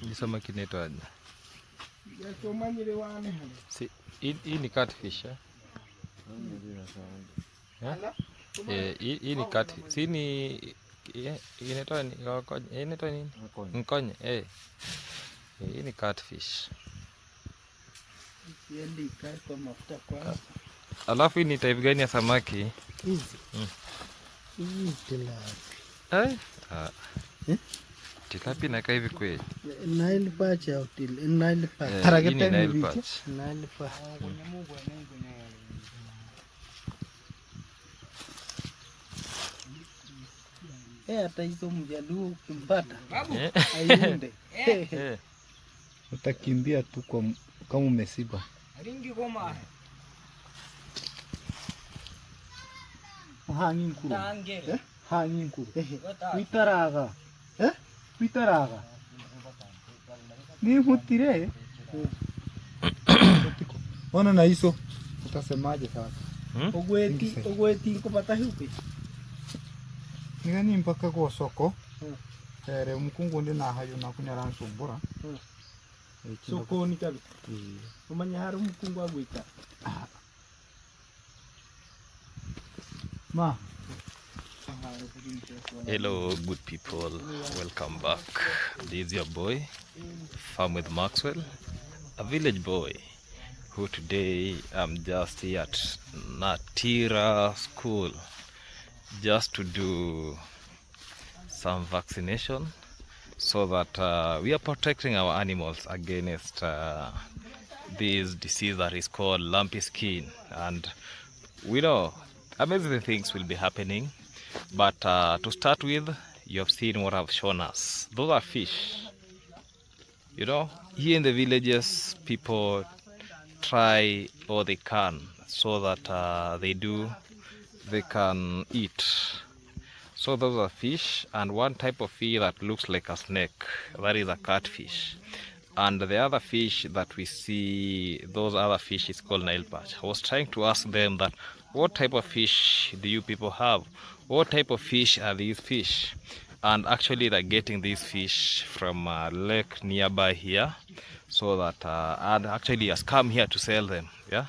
Nisoma kinaitwa si hii ni catfish hii ni catfish. Si ni inaitwa nini? Mkonye. Hii ni catfish. Alafu hii ni type gani ya samaki? Hizi. Hii tilapia. Tilapia inakaa hivi kweli? Nile perch au Nile perch. Tarakete ni Nile perch. Nile perch. Hata hizo mjaluo ukimpata aiunde. Utakimbia tu kama umesiba. Hangin kuru. Hangin kuru. Pitaraga. Pitaraga. Ni mutire. Wana na hizo. Utasemaje sasa? Ogweti kupata hiupi. Nigani mpaka kwa soko. Ere mkungu ndi na hayo na kunyara nsumbura. Soko ni kabi. Umanya haru mkungu agwita. Ma. Hello good people, welcome back. This is your boy, Farm with Maxwell, a village boy who today I'm just here at Natira school just to do some vaccination so that we are protecting our animals against this disease that is called lumpy skin. And we know amazing things will be happening, but to start with, you have seen what I've shown us. Those are fish. You know, here in the villages, people try all they can so that they can eat. So those are fish, and one type of fish that looks like a snake, that is a catfish. And the other fish that we see, those other fish, is called Nile perch. I was trying to ask them that, what type of fish do you people have? What type of fish are these fish? And actually they're getting these fish from a lake nearby here, so that and actually has come here to sell them. Yeah,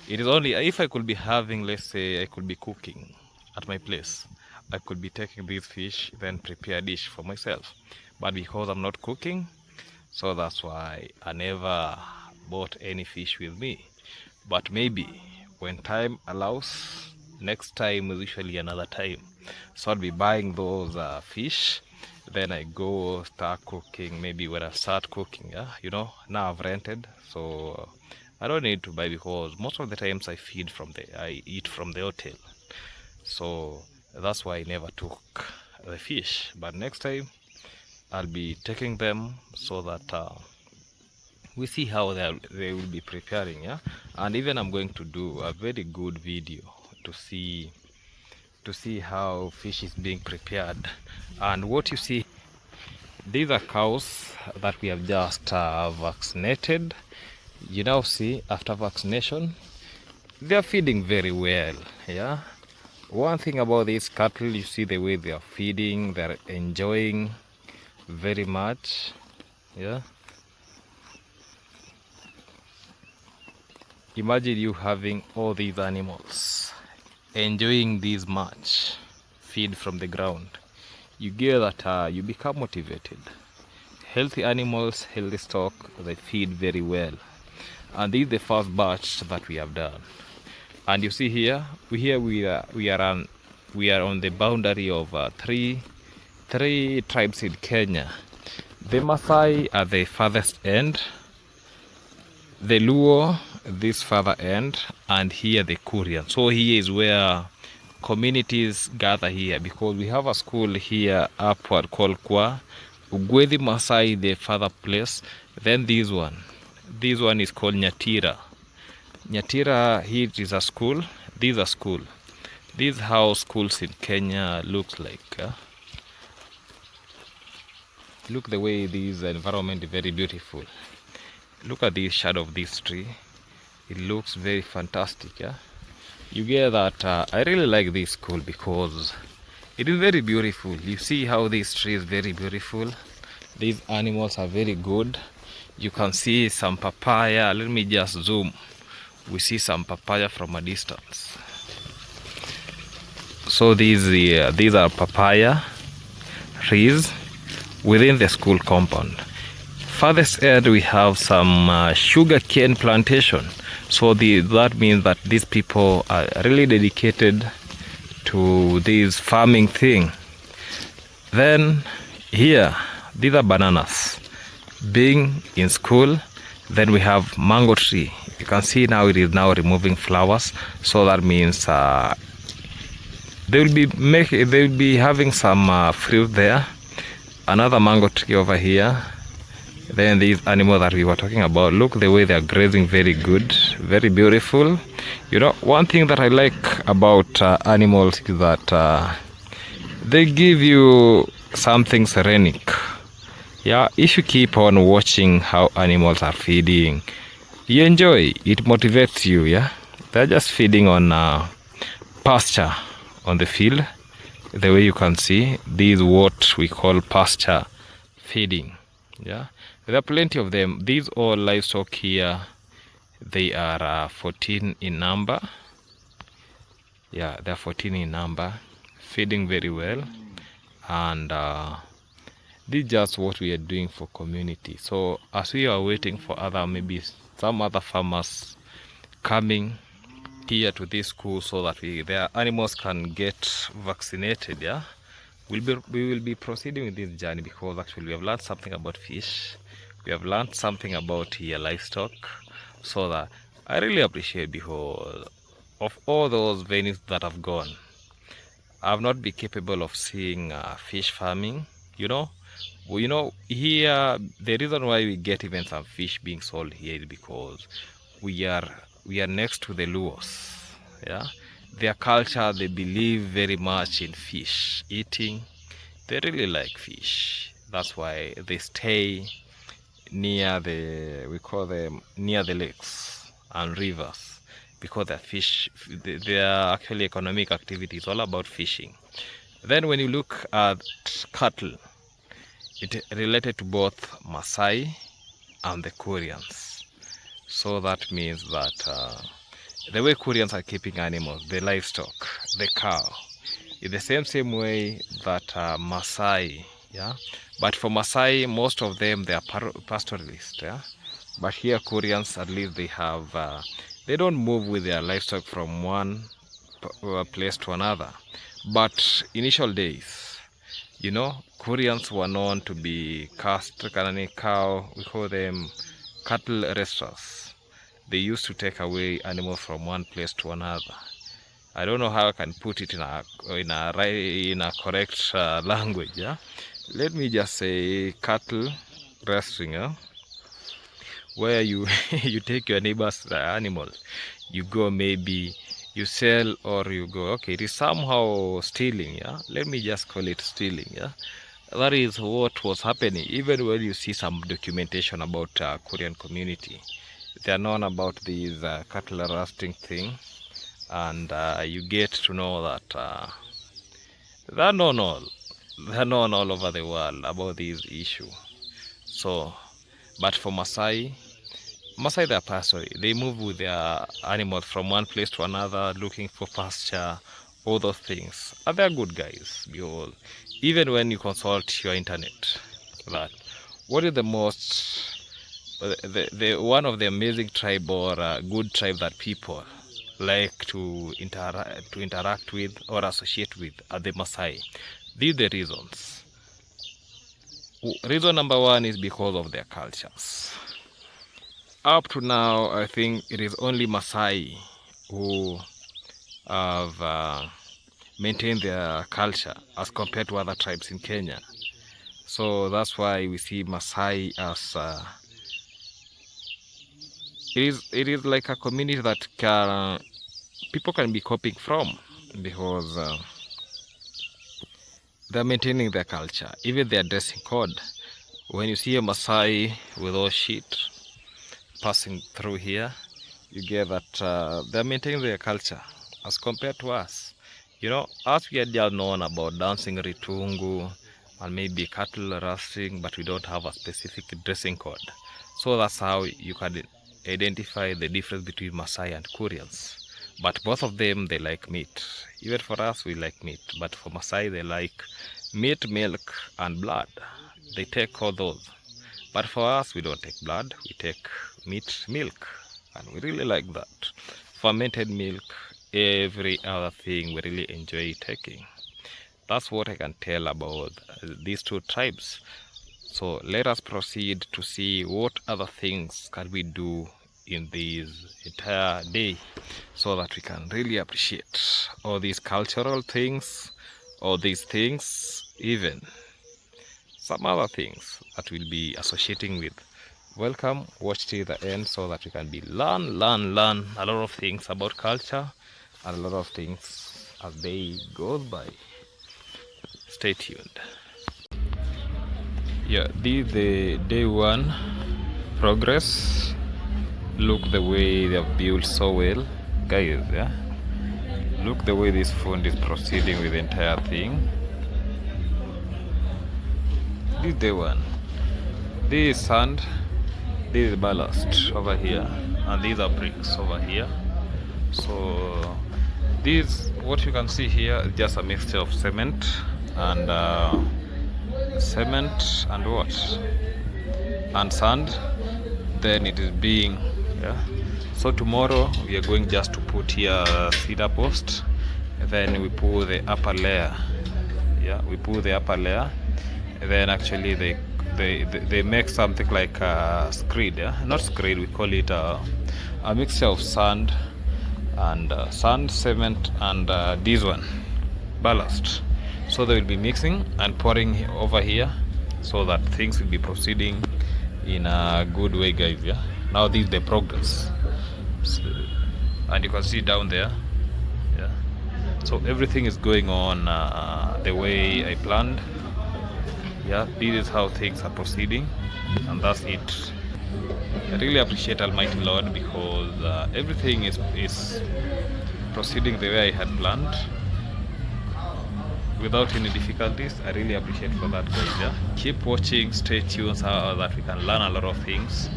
it is only if I could be having, let's say I could be cooking at my place, I could be taking these fish, then prepare a dish for myself. But because I'm not cooking, so that's why I never bought any fish with me. But maybe when time allows, next time is usually another time, so I'll be buying those fish, then I go start cooking. Maybe when I start cooking, yeah, you know, now I've rented, so I don't need to buy, because most of the times I eat from the hotel, so that's why I never took the fish. But next time I'll be taking them, so that we see how they will be preparing. Yeah, and even I'm going to do a very good video to see how fish is being prepared. And what you see, these are cows that we have just vaccinated. You now see, after vaccination, they are feeding very well. Yeah, one thing about these cattle, you see the way they are feeding, they're enjoying very much. Yeah, imagine you having all these animals enjoying this much feed from the ground. You get that you become motivated. Healthy animals, healthy stock, they feed very well. And this is the first batch that we have done. And you see here, we are on the boundary of three tribes in Kenya. The Maasai at the farthest end, the Luo this further end, and here the Kuria. So here is where communities gather here, because we have a school here upward called Kwa, Ugwethi Maasai, the father place. Then this one is called Nyatira. Nyatira, here is a school. This is a school. This is how schools in Kenya looks like. Look the way this environment is very beautiful. Look at the shadow of this tree. It looks very fantastic. You get that. I really like this school because it is very beautiful. You see how this tree is very beautiful. These animals are very good. You can see some papaya. Let me just zoom. We see some papaya from a distance. So these are papaya trees within the school compound. Farthest end we have some sugar cane plantation. So that means that these people are really dedicated to this farming thing. Then here, these are bananas being in school. Then we have mango tree. You can see now it is now removing flowers. So that means they will be having some fruit there. Another mango tree over here. Then these animals that we were talking about, look the way they are grazing, very good, very beautiful. You know, one thing that I like about animals is that they give you something serenic. Yeah, if you keep on watching how animals are feeding, you enjoy, it motivates you. Yeah, they're just feeding on pasture on the field. The way you can see, this is what we call pasture feeding. Yeah, there are plenty of them. These all livestock here, they are 14 in number. Yeah, they're 14 in number, feeding very well. And this is just what we are doing for community. So as we are waiting for maybe some other farmers coming here to this school so that their animals can get vaccinated, yeah, we will be proceeding with this journey, because actually we have learned something about fish, we have learned something about here livestock. So that I really appreciate, because of all those venues that I've gone, I've not been capable of seeing fish farming. You know here the reason why we get even some fish being sold here is because we are next to the Luos. Yeah, their culture, they believe very much in fish eating. They really like fish. That's why they stay near we call them near the lakes and rivers, because they are actually economic activities all about fishing. Then when you look at cattle, it related to both Maasai and the Kurians. So that means that the way Kurians are keeping animals, the livestock, the cow, in the same way that Maasai, yeah. But for Maasai, most of them, they are pastoralist, yeah. But here Kurians, at least they have, they don't move with their livestock from one place to another. But initial days, you know, Kurians were known to be cow, we call them cattle restaurants. They used to take away animals from one place to another. I don't know how I can put it in a correct language. Yeah, let me just say cattle wrestling. Yeah? Where you you take your neighbor's animals, you go, maybe you sell, or you go, okay, it is somehow stealing. Yeah, let me just call it stealing. Yeah, that is what was happening. Even when you see some documentation about Korean community, they are known about these cattle roasting thing, and you get to know that they're known all over the world about this issue. So, but for Maasai, they are pastoral. They move with their animals from one place to another, looking for pasture, all those things. And they're good guys. Because even when you consult your internet, that what is the most the one of the amazing tribe or good tribe that people like to interact with or associate with are the Maasai. These are the reasons. Reason number one is because of their cultures. Up to now, I think it is only Maasai who have maintain their culture as compared to other tribes in Kenya. So that's why we see Maasai as it is like a community that people can be copying from, because they're maintaining their culture, even their dressing code. When you see a Maasai with all shit passing through here, you get that they're maintaining their culture as compared to us. You know, us, we are just known about dancing ritungu and maybe cattle roasting, but we don't have a specific dressing code. So that's how you can identify the difference between Maasai and Kurians. But both of them, they like meat. Even for us, we like meat. But for Maasai, they like meat, milk, and blood. They take all those. But for us, we don't take blood. We take meat, milk. And we really like that. Fermented milk, every other thing we really enjoy taking. That's what I can tell about these two tribes. So let us proceed to see what other things can we do in this entire day, so that we can really appreciate all these cultural things, all these things, even some other things that we'll be associating with. Welcome, watch till the end so that we can be learn a lot of things about culture and a lot of things as day goes by. Stay tuned. Yeah, this is the day one progress. Look the way they have built so well, guys. Yeah, look the way this fund is proceeding with the entire thing. This is day one. This is sand, this is ballast over here, and these are bricks over here. So this, what you can see here, is just a mixture of cement and what? And sand. Then it is being, yeah. So tomorrow we are going just to put here a cedar post, and then we pull the upper layer. Yeah, we pull the upper layer, and then actually they make something like a screed. Yeah, not screed. We call it a mixture of sand and cement, and this one ballast. So they will be mixing and pouring over here, so that things will be proceeding in a good way, guys. Yeah, now this is the progress. So, and you can see down there, yeah, so everything is going on the way I planned. Yeah, this is how things are proceeding, and that's it. I really appreciate Almighty Lord, because everything is proceeding the way I had planned without any difficulties. I really appreciate for that, guys. Yeah, keep watching, stay tuned, so that we can learn a lot of things.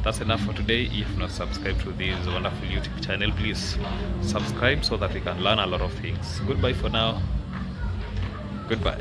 That's enough for today. If you've not subscribed to this wonderful YouTube channel, please subscribe so that we can learn a lot of things. Goodbye for now. Goodbye.